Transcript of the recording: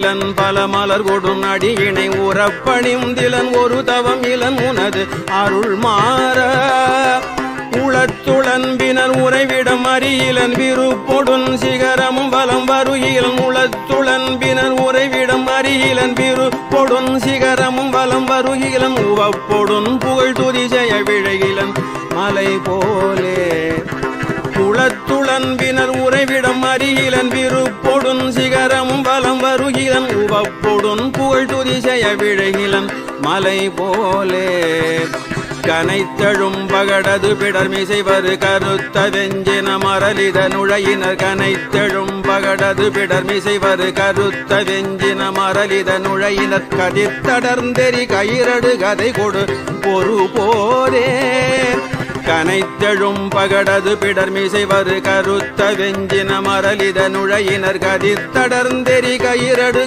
பல மலர் கொடும் அடியினை உறப்பணிந்திலன் ஒரு தவம் இளன் உனது அருள் மாற உளத்துளன்பினர் உறைவிடம் அறியிலன் விருப்பொடுன் சிகரமும் வலம் வருகிலன் உளத்துளன்பினர் உறைவிடம் அறியிலன் விருப்பொடுன் சிகரமும் வலம் வருகிலன் உவப்பொடுன் புகழ் துதிசெய விழகிலன் மலை போலே உளத்துளன்பினர் உறைவிடம் அறிகிலன் விருப்பொடுன் சிகரமும் வலம் வருகிலன் உவப்பொடுன் புகழ் துதிசெய விழகிலன் மலை போலே கனைத்தழும் பகடது பிடர்மிசைவரு கருத்த வெஞ்சின மரலித நுழையினர் கனைத்தழும் பகடது பிடர்மிசைவரு கருத்த வெஞ்சின மரலித நுழையினர் கதித்தடர்ந்தெறி கயிரடு கதை கொடு பொறு போரே கனைத்தழும் பகடது பிடர்மிசைவரு கருத்த வெஞ்சின மரலித நுழையினர் கதித்தடர்ந்தெறி கயிரடு